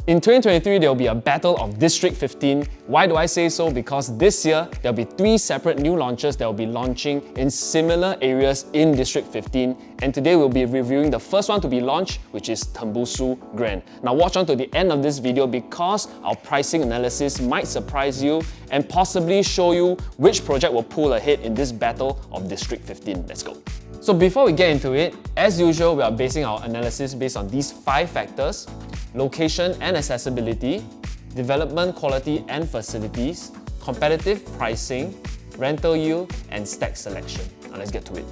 In 2023, there will be a battle of District 15. Why do I say so? Because this year, there will be 3 separate new launches that will be launching in similar areas in District 15. And today we'll be reviewing the first one to be launched, which is Tembusu Grand. Now watch on to the end of this video because our pricing analysis might surprise you and possibly show you which project will pull ahead in this battle of District 15. Let's go. So before we get into it, as usual, we are basing our analysis based on these 5 factors: location and accessibility, development quality and facilities, competitive pricing, rental yield, and stack selection. Now let's get to it.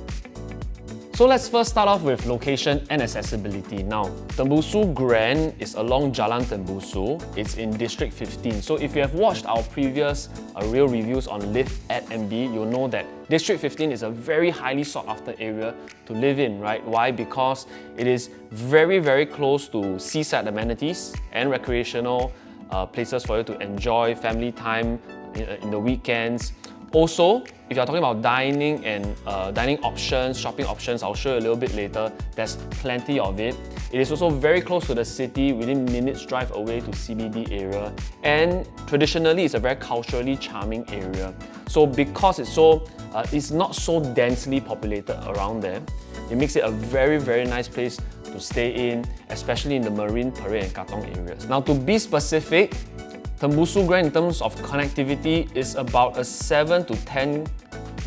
So let's first start off with location and accessibility. Now, Tembusu Grand is along Jalan Tembusu. It's in District 15. So if you have watched our previous real reviews on Live at MB, you'll know that District 15 is a very highly sought after area to live in, right? Why? Because it is very, very close to seaside amenities and recreational places for you to enjoy family time in the weekends. Also, if you're talking about dining and dining options, shopping options, I'll show you a little bit later, there's plenty of it. It is also very close to the city, within minutes drive away to CBD area, and traditionally it's a very culturally charming area. So because it's not so densely populated around there, it makes it a very, very nice place to stay in, especially in the Marine Parade and Katong areas. Now to be specific, Tembusu Grand in terms of connectivity is about a 7 to 10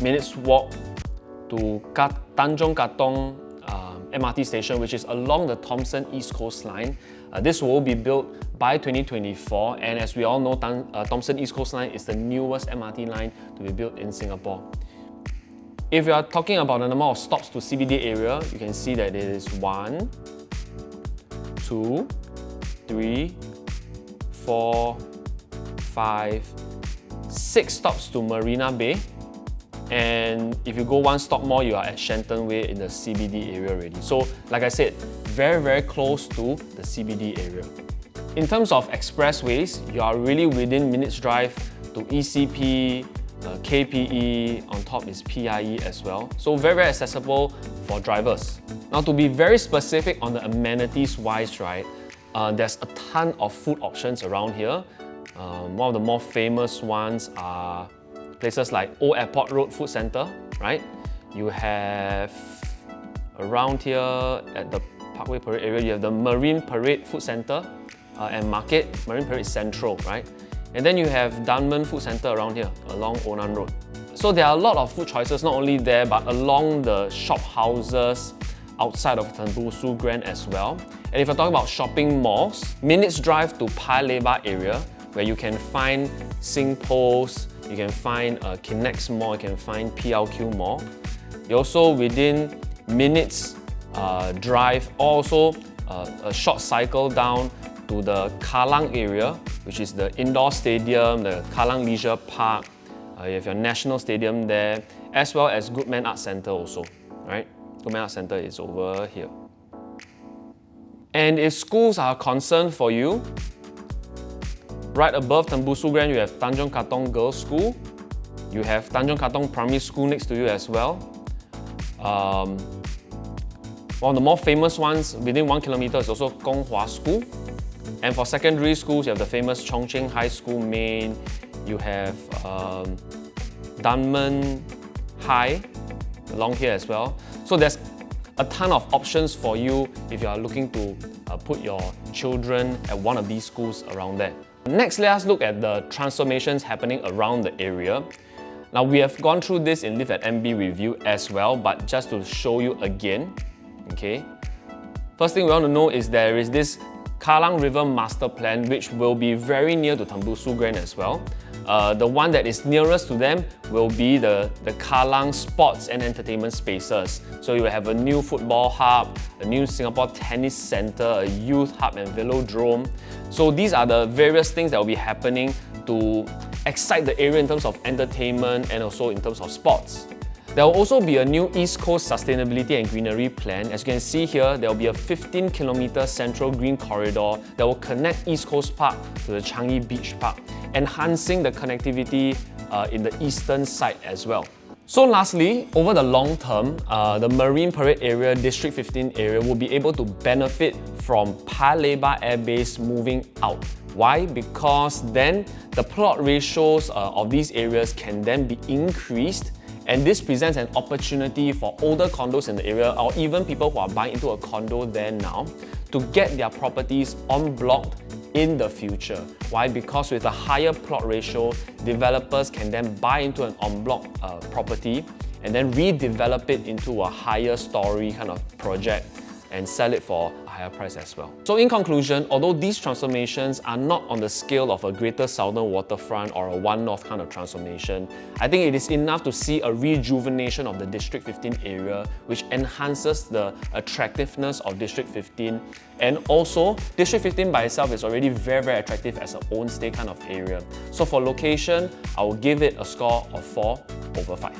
minutes walk to Tanjong Katong MRT station, which is along the Thomson East Coast Line. This will be built by 2024, and as we all know, Thomson East Coast Line is the newest MRT line to be built in Singapore. If you are talking about the number of stops to CBD area, you can see that it is 1, 2, 3, 4, 5, 6 stops to Marina Bay, and if you go 1 stop more, you are at Shenton Way in the CBD area already. So like I said, very, very close to the CBD area. In terms of expressways, you are really within minutes drive to ECP, KPE, on top is PIE as well. So very, very accessible for drivers. Now to be very specific on the amenities wise, right, there's a ton of food options around here. One of the more famous ones are places like Old Airport Road Food Centre, right? You have around here at the Parkway Parade area, you have the Marine Parade Food Centre and Market, Marine Parade Central, right? And then you have Dunman Food Centre around here, along Onan Road. So there are a lot of food choices, not only there, but along the shop houses outside of Tembusu Grand as well. And if you're talking about shopping malls, minutes drive to Paya Lebar area, where you can find SingPost, you can find Kinex Mall, you can find PLQ Mall. You're also within minutes drive, also a short cycle down to the Kallang area, which is the indoor stadium, the Kallang Leisure Park. You have your National Stadium there, as well as Goodman Arts Centre also, right? Goodman Arts Centre is over here. And if schools are a concern for you, right above Tembusu Grand, you have Tanjong Katong Girls' School. You have Tanjong Katong Primary School next to you as well. One of the more famous ones within 1 kilometer is also Kong Hwa School. And for secondary schools, you have the famous Chongqing High School Main. You have Dunman High along here as well. So there's a ton of options for you if you are looking to put your children at one of these schools around there. Next, let us look at the transformations happening around the area. Now, we have gone through this in Live at MB review as well, but just to show you again, okay? First thing we want to know is there is this Kallang River Master Plan, which will be very near to Tembusu Grand as well. The one that is nearest to them will be the Kallang Sports and Entertainment Spaces. So you will have a new football hub, a new Singapore Tennis Centre, a youth hub and velodrome. So these are the various things that will be happening to excite the area in terms of entertainment and also in terms of sports. There will also be a new East Coast Sustainability and Greenery Plan. As you can see here, there will be a 15-kilometer central green corridor that will connect East Coast Park to the Changi Beach Park, enhancing the connectivity in the eastern side as well. So lastly, over the long term, the Marine Parade area, District 15 area will be able to benefit from Paya Lebar Air Base moving out. Why? Because then the plot ratios of these areas can then be increased, and this presents an opportunity for older condos in the area or even people who are buying into a condo there now to get their properties en bloc in the future. Why? Because with a higher plot ratio, developers can then buy into an en bloc property and then redevelop it into a higher story kind of project and sell it for a higher price as well. So in conclusion, although these transformations are not on the scale of a Greater Southern Waterfront or a One North kind of transformation, I think it is enough to see a rejuvenation of the District 15 area, which enhances the attractiveness of District 15. And also, District 15 by itself is already very, very attractive as a own stay kind of area. So for location, I will give it a score of 4/5.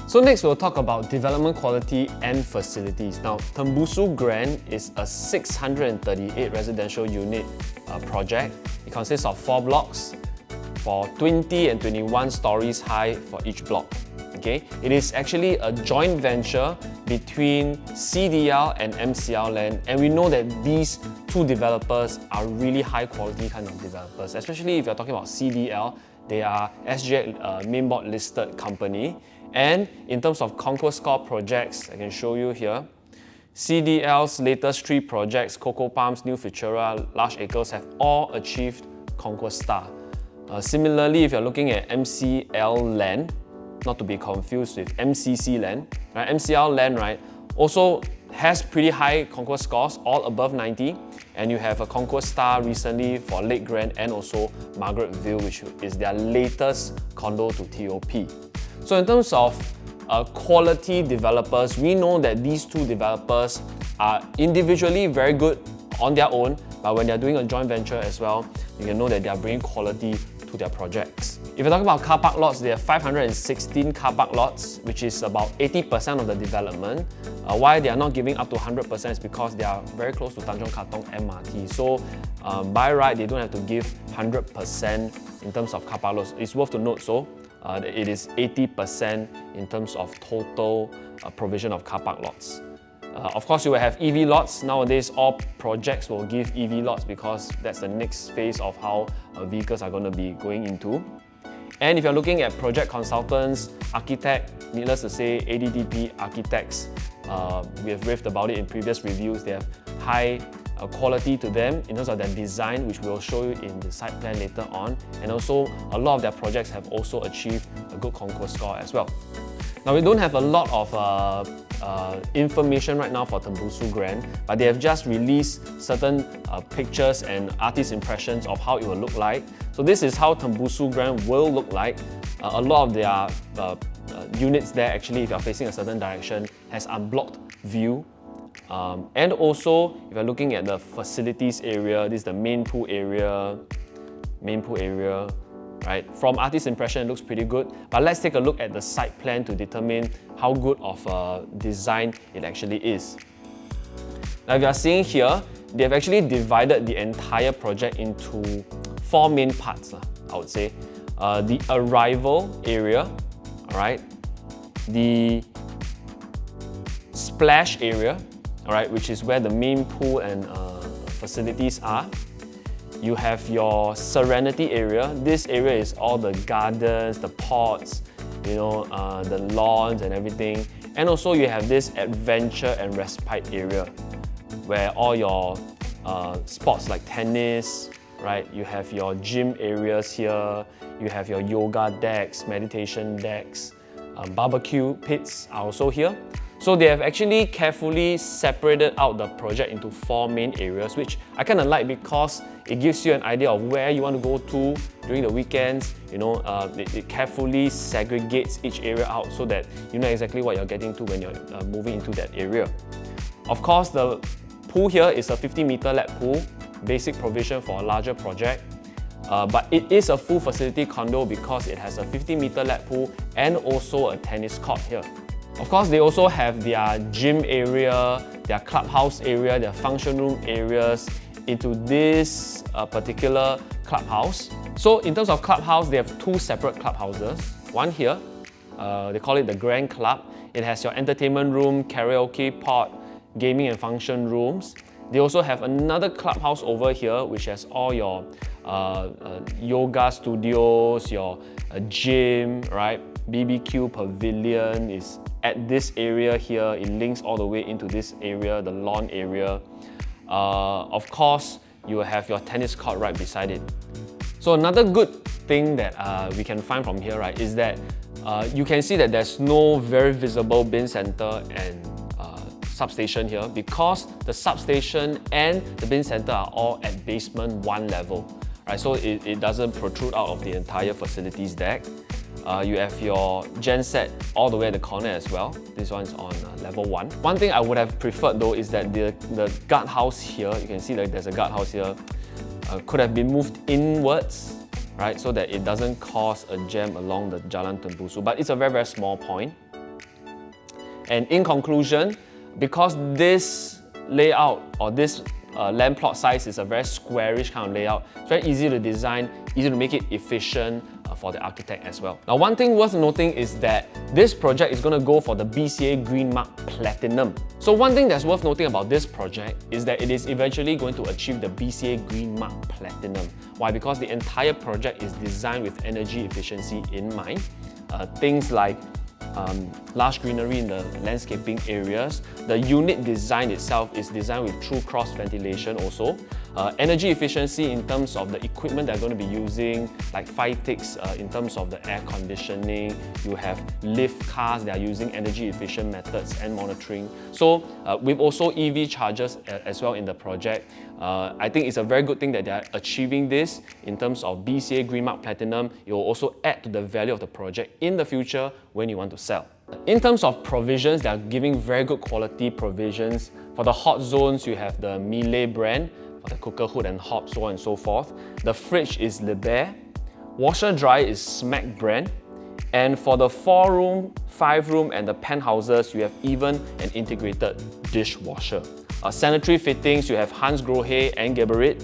So next we'll talk about development quality and facilities. Now, Tembusu Grand is a 638 residential unit project. It consists of 4 blocks for 20 and 21 stories high for each block. Okay? It is actually a joint venture between CDL and MCL land, and we know that these two developers are really high quality kind of developers, especially if you're talking about CDL. They are SGX mainboard listed company. And in terms of Conquest Score projects, I can show you here. CDL's latest 3 projects, Coco Palms, New Futura, Large Acres, have all achieved Conquest Star. Similarly, if you're looking at MCL land, not to be confused with MCC land, right? MCL land, right, also has pretty high Conquest scores, all above 90. And you have a Conquest Star recently for Lake Grand and also Margaretville, which is their latest condo to TOP. So in terms of quality developers, we know that these two developers are individually very good on their own, but when they're doing a joint venture as well, you can know that they are bringing quality to their projects. If you're talking about car park lots, they have 516 car park lots, which is about 80% of the development. Why they are not giving up to 100% is because they are very close to Tanjong Katong MRT. So by right, they don't have to give 100% in terms of car park lots. It's worth to note it is 80% in terms of total provision of car park lots. Of course, you will have EV lots. Nowadays, all projects will give EV lots because that's the next phase of how vehicles are going to be going into. And if you're looking at project consultants, architect, needless to say, ADDP architects, we have raved about it in previous reviews. They have high quality to them in terms of their design, which we'll show you in the site plan later on. And also, a lot of their projects have also achieved a good Conquest score as well. Now, we don't have a lot of information right now for Tembusu Grand, but they have just released certain pictures and artist impressions of how it will look like. So this is how Tembusu Grand will look like. A lot of their units there, actually, if you're facing a certain direction, has unblocked view. And also, if you're looking at the facilities area, this is the main pool area, right? From artist impression, it looks pretty good, but let's take a look at the site plan to determine how good of a design it actually is. Now, if you are seeing here, they have actually divided the entire project into 4 main parts, I would say. The arrival area, all right? The splash area, all right, which is where the main pool and facilities are. You have your serenity area. This area is all the gardens, the pots, the lawns and everything. And also you have this adventure and respite area where all your sports like tennis, right? You have your gym areas here. You have your yoga decks, meditation decks, barbecue pits are also here. So they have actually carefully separated out the project into 4 main areas, which I kind of like because it gives you an idea of where you want to go to during the weekends. It carefully segregates each area out so that you know exactly what you're getting to when you're moving into that area. Of course, the pool here is a 50-meter lap pool, basic provision for a larger project. But it is a full facility condo because it has a 50-meter lap pool and also a tennis court here. Of course, they also have their gym area, their clubhouse area, their function room areas into this particular clubhouse. So in terms of clubhouse, they have 2 separate clubhouses. One here, They call it the Grand Club. It has your entertainment room, karaoke pot, gaming and function rooms. They also have another clubhouse over here which has all your yoga studios, your gym, right? BBQ pavilion is at this area here. It links all the way into this area, the lawn area. Of course, you will have your tennis court right beside it. So another good thing that we can find from here, right, is that you can see that there's no very visible bin center and substation here because the substation and the bin center are all at basement 1 level, right? So it doesn't protrude out of the entire facilities deck. You have your genset all the way at the corner as well. This one's on level 1. One thing I would have preferred though is that the guardhouse here, you can see that there's a guardhouse here, could have been moved inwards, right? So that it doesn't cause a jam along the Jalan Tembusu. But it's a very, very small point. And in conclusion, because this layout or this land plot size is a very squarish kind of layout, it's very easy to design, easy to make it efficient for the architect as well. Now, one thing worth noting is that this project is going to go for the BCA Green Mark Platinum. So one thing that's worth noting about this project is that it is eventually going to achieve the BCA Green Mark Platinum. Why? Because the entire project is designed with energy efficiency in mind. Things like lush greenery in the landscaping areas. The unit design itself is designed with true cross ventilation also. Energy efficiency in terms of the equipment they're going to be using, like Phytix in terms of the air conditioning. You have lift cars that are using energy efficient methods and monitoring. So we've also EV chargers as well in the project. I think it's a very good thing that they are achieving this in terms of BCA Green Mark Platinum. It will also add to the value of the project in the future when you want to sell. In terms of provisions, they are giving very good quality provisions. For the hot zones, you have the Miele brand, for the cooker hood and hob, so on and so forth. The fridge is Liebherr. Washer dryer is Smack brand. And for the 4-room, 5-room and the penthouses, you have even an integrated dishwasher. Sanitary fittings, you have Hans Grohe and Geberit.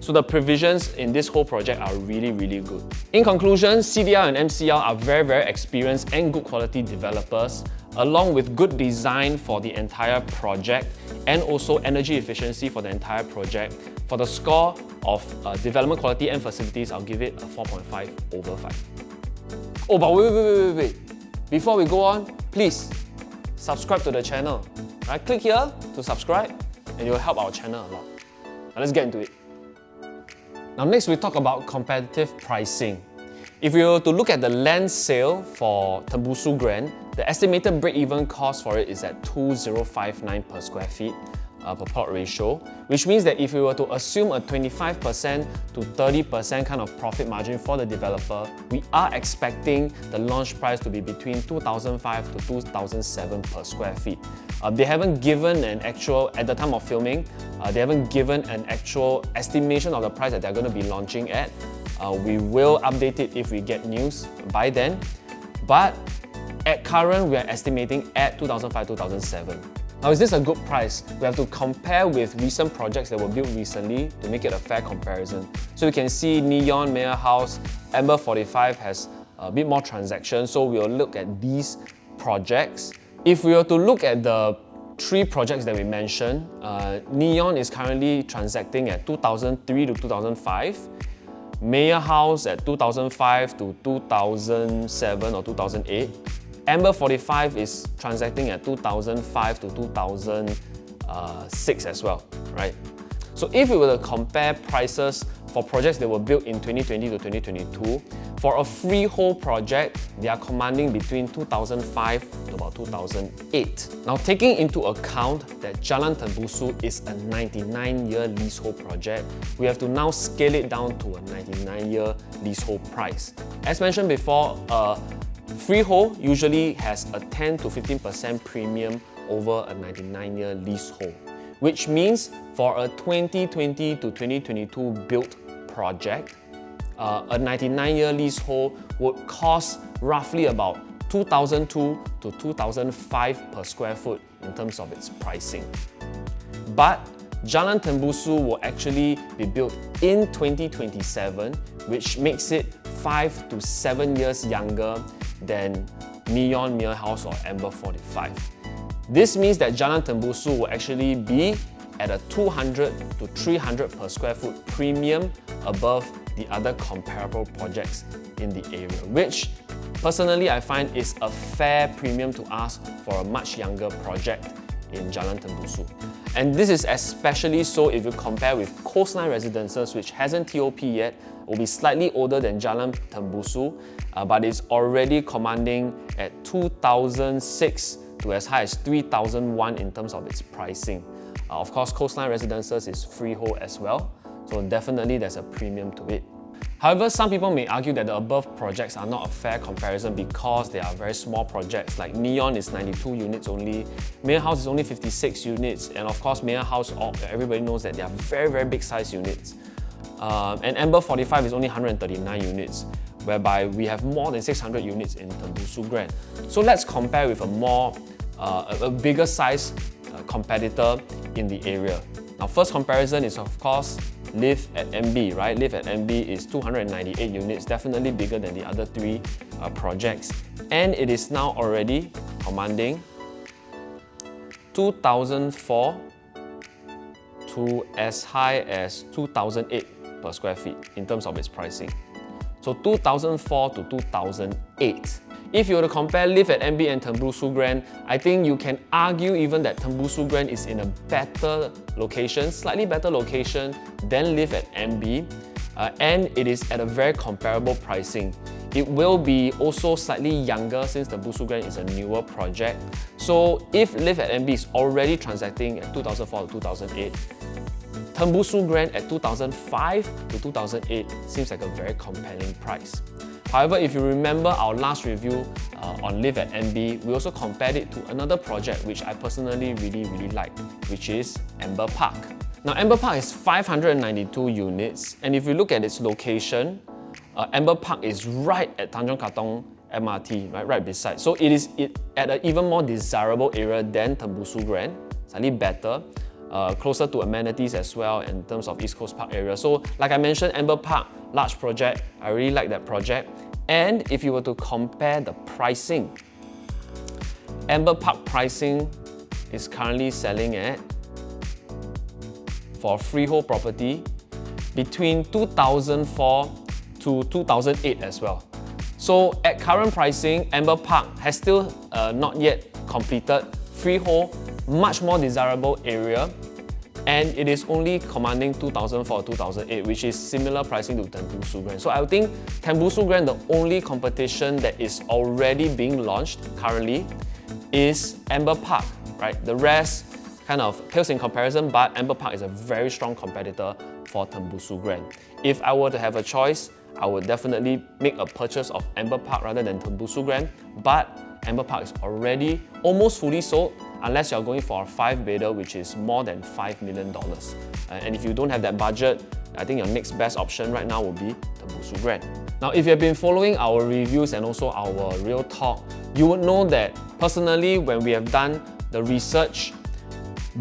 So the provisions in this whole project are really, really good. In conclusion, CDL and MCL are very, very experienced and good quality developers, along with good design for the entire project and also energy efficiency for the entire project. For the score of development quality and facilities, I'll give it a 4.5/5. Oh, but wait. Before we go on, please subscribe to the channel. Right, click here to subscribe and you'll help our channel a lot. Now let's get into it. Now next we talk about competitive pricing. If we were to look at the land sale for Tembusu Grand, the estimated break-even cost for it is at 2,059 per square feet per plot ratio, which means that if we were to assume a 25% to 30% kind of profit margin for the developer, we are expecting the launch price to be between 2,005 to 2,007 per square feet. They haven't given an actual, at the time of filming, they haven't given an actual estimation of the price that they're going to be launching at. We will update it if we get news by then, but at current, we are estimating at 2005, 2007. Now, is this a good price? We have to compare with recent projects that were built recently to make it a fair comparison. So you can see Neon, Mayor House, Amber 45 has a bit more transactions, so we'll look at these projects. If we were to look at the 3 projects that we mentioned, Neon is currently transacting at 2003 to 2005, Mayor House at 2005 to 2007 or 2008, Amber 45 is transacting at 2005 to 2006 as well, right? So if we were to compare prices for projects that were built in 2020 to 2022, for a freehold project, they are commanding between 2005 to about 2008. Now, taking into account that Jalan Tembusu is a 99-year leasehold project, we have to now scale it down to a 99-year leasehold price. As mentioned before, freehold usually has a 10 to 15% premium over a 99-year leasehold, which means for a 2020 to 2022 built project, a 99-year leasehold would cost roughly about 2,002 to 2,005 per square foot in terms of its pricing. But Jalan Tembusu will actually be built in 2027, which makes it 5 to 7 years younger than Neon, Mere House or Amber 45. This means that Jalan Tembusu will actually be at a 200 to 300 per square foot premium above the other comparable projects in the area, which personally I find is a fair premium to ask for a much younger project in Jalan Tembusu. And this is especially so if you compare with Coastline Residences, which hasn't TOP yet, will be slightly older than Jalan Tembusu, but is already commanding at 2006 to as high as 3001 in terms of its pricing. Of course, Coastline Residences is freehold as well, so definitely there's a premium to it. However, some people may argue that the above projects are not a fair comparison because they are very small projects. Like Neon is 92 units only, Mere House is only 56 units, and of course Mere House, everybody knows that they are very big size units. And Amber 45 is only 139 units, whereby we have more than 600 units in Tembusu Grand. So let's compare with a bigger size competitor in the area. Now, first comparison is of course Live at MB, right? Live at MB is 298 units, definitely bigger than the other three projects, and it is now already commanding 2004 to as high as 2008 per square feet in terms of its pricing. So 2004 to 2008. If you were to compare Live at MB and Tembusu Grand, I think you can argue even that Tembusu Grand is in a better location, slightly better location than Live at MB, and it is at a very comparable pricing. It will be also slightly younger since Tembusu Grand is a newer project. So if Live at MB is already transacting at 2004 to 2008, Tembusu Grand at 2005 to 2008 seems like a very compelling price. However, if you remember our last review on Live at MB, we also compared it to another project which I personally really like, which is Amber Park. Now, Amber Park is 592 units, and if you look at its location, Amber Park is right at Tanjong Katong MRT, right beside. So it is at an even more desirable area than Tembusu Grand, slightly better. Closer to amenities as well in terms of East Coast Park area. So like I mentioned, Amber Park, large project, I really like that project. And if you were to compare the pricing, Amber Park pricing is currently selling at, for freehold property, between 2004 to 2008 as well. So at current pricing, Amber Park has still not yet completed, freehold, much more desirable area, and it is only commanding 2004 to 2008, which is similar pricing to Tembusu Grand. So I would think Tembusu Grand, the only competition that is already being launched currently is Amber Park, right? The rest kind of pales in comparison, but Amber Park is a very strong competitor for Tembusu Grand. If I were to have a choice, I would definitely make a purchase of Amber Park rather than Tembusu Grand, but Amber Park is already almost fully sold unless you're going for a 5-bedder, which is more than $5 million. And if you don't have that budget, I think your next best option right now will be Tembusu Grand. Now, if you have been following our reviews and also our real talk, you would know that personally, when we have done the research,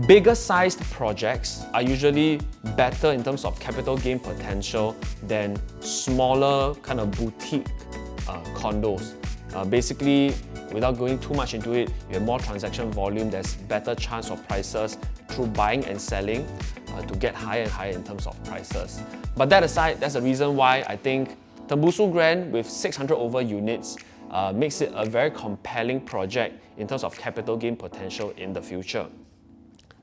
bigger sized projects are usually better in terms of capital gain potential than smaller kind of boutique condos. Basically, without going too much into it, you have more transaction volume, there's better chance of prices through buying and selling to get higher and higher in terms of prices. But that aside, that's the reason why I think Tembusu Grand with 600 over units makes it a very compelling project in terms of capital gain potential in the future.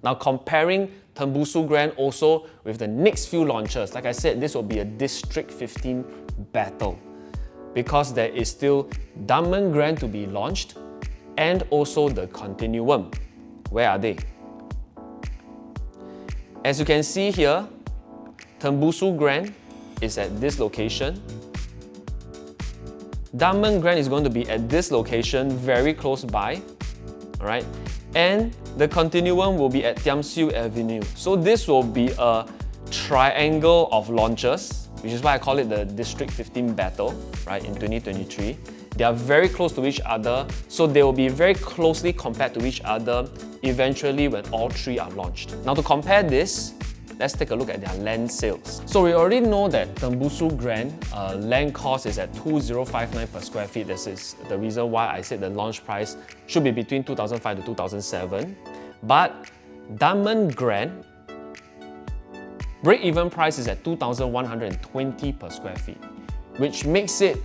Now, comparing Tembusu Grand also with the next few launches, like I said, this will be a District 15 battle because there is still Diamond Grand to be launched and also the Condominium. Where are they? As you can see here, Tembusu Grand is at this location. Diamond Grand is going to be at this location, very close by, all right? And the Condominium will be at Tembusu Avenue. So this will be a triangle of launches, which is why I call it the District 15 battle, right, in 2023. They are very close to each other, so they will be very closely compared to each other eventually when all three are launched. Now, to compare this, let's take a look at their land sales. So we already know that Tembusu Grand land cost is at 2,059 per square feet. This is the reason why I said the launch price should be between 2005 to 2007. But Diamond Grand break-even price is at 2,120 per square feet, which makes it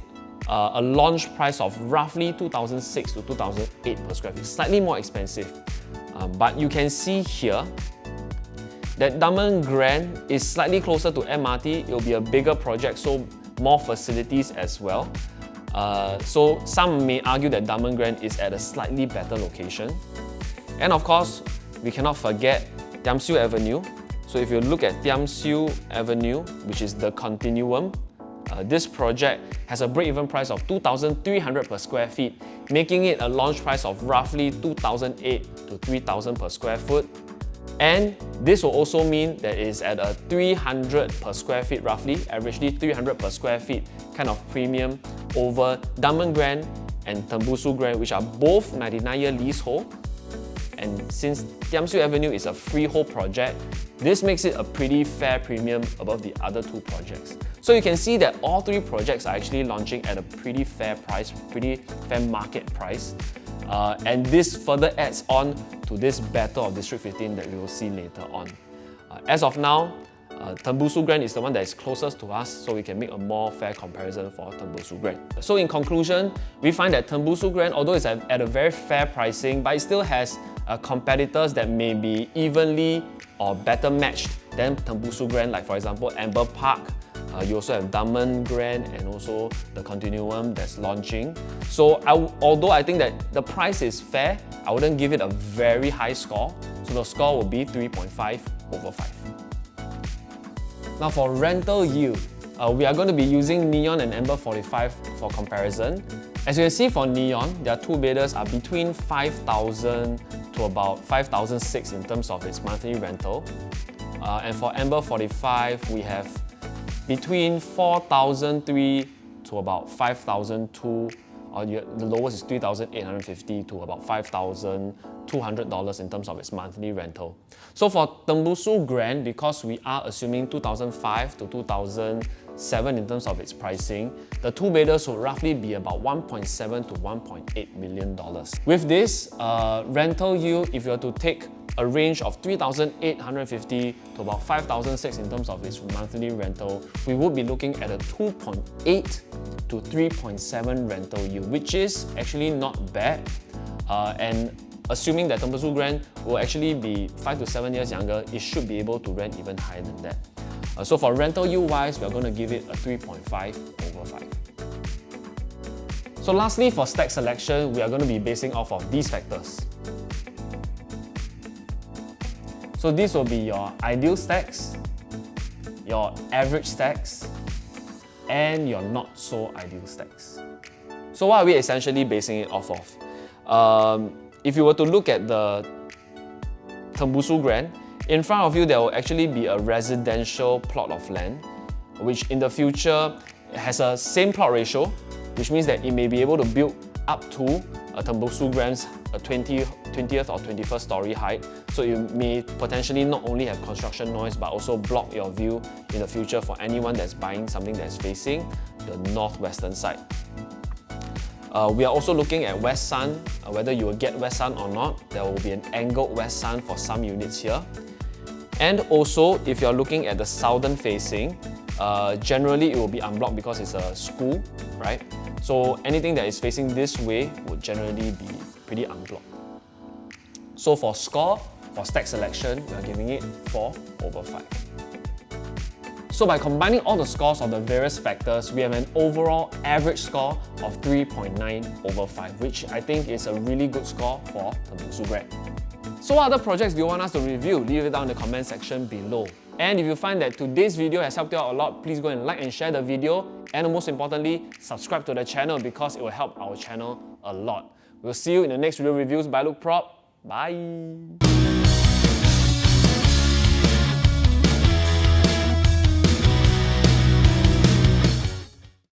a launch price of roughly 2006 to 2008 per square feet, slightly more expensive. But you can see here that Diamond Grand is slightly closer to MRT. It will be a bigger project, so more facilities as well. So some may argue that Diamond Grand is at a slightly better location. And of course, we cannot forget Tembusu Avenue. So if you look at Tembusu Avenue, which is the Condominium, this project has a break-even price of 2,300 per square feet, making it a launch price of roughly 2,008 to 3,000 per square foot. And this will also mean that it is at a 300 per square feet roughly, averagely 300 per square feet kind of premium over Diamond Grand and Tembusu Grand, which are both 99-year leasehold. And since Tembusu Avenue is a freehold project, this makes it a pretty fair premium above the other two projects. So you can see that all three projects are actually launching at a pretty fair price, pretty fair market price. And this further adds on to this battle of District 15 that we will see later on. As of now, Tembusu Grand is the one that is closest to us, so we can make a more fair comparison for Tembusu Grand. So in conclusion, we find that Tembusu Grand, although it's at a very fair pricing, but it still has competitors that may be evenly or better matched than Tembusu Grand, like for example Amber Park. You also have Diamond Grand and also the Condominium that's launching. So although I think that the price is fair, I wouldn't give it a very high score. So the score will be 3.5 over 5. Now for rental yield, we are going to be using Neon and Amber 45 for comparison. As you can see for Neon, their two-bedders are between 5,000 to about 5,006 in terms of its monthly rental. And for Amber 45, we have between 4,003 to about 5,002, or the lowest is 3,850 to about $5,200 in terms of its monthly rental. So for Tembusu Grand, because we are assuming 2005 to 2007 in terms of its pricing, the two-bedders will roughly be about $1.7 to $1.8 million. With this rental yield, if you were to take a range of 3,850 to about 5,006 in terms of its monthly rental, we would be looking at a 2.8 to 3.7 rental yield, which is actually not bad. And assuming that Tembusu Grand will actually be 5 to 7 years younger, it should be able to rent even higher than that. So for rental yield wise, we are going to give it a 3.5 over 5. So lastly, for stack selection, we are going to be basing off of these factors. So these will be your ideal stacks, your average stacks, and your not so ideal stacks. So what are we essentially basing it off of? If you were to look at the Tembusu Grand, in front of you there will actually be a residential plot of land, which in the future has a same plot ratio, which means that it may be able to build up to a Tembusu Grand's 20th or 21st story height. So you may potentially not only have construction noise but also block your view in the future for anyone that's buying something that's facing the northwestern side. We are also looking at west sun, whether you will get west sun or not. There will be an angled west sun for some units here. And also, if you're looking at the southern facing, generally it will be unblocked because it's a school, right? So anything that is facing this way would generally be pretty unblocked. So for score, for stack selection, we are giving it 4 over 5. So by combining all the scores of the various factors, we have an overall average score of 3.9 over 5, which I think is a really good score for Tembusu Grand. So what other projects do you want us to review? Leave it down in the comment section below. And if you find that today's video has helped you out a lot, please go and like and share the video. And most importantly, subscribe to the channel because it will help our channel a lot. We'll see you in the next video reviews by Loukprop. Bye!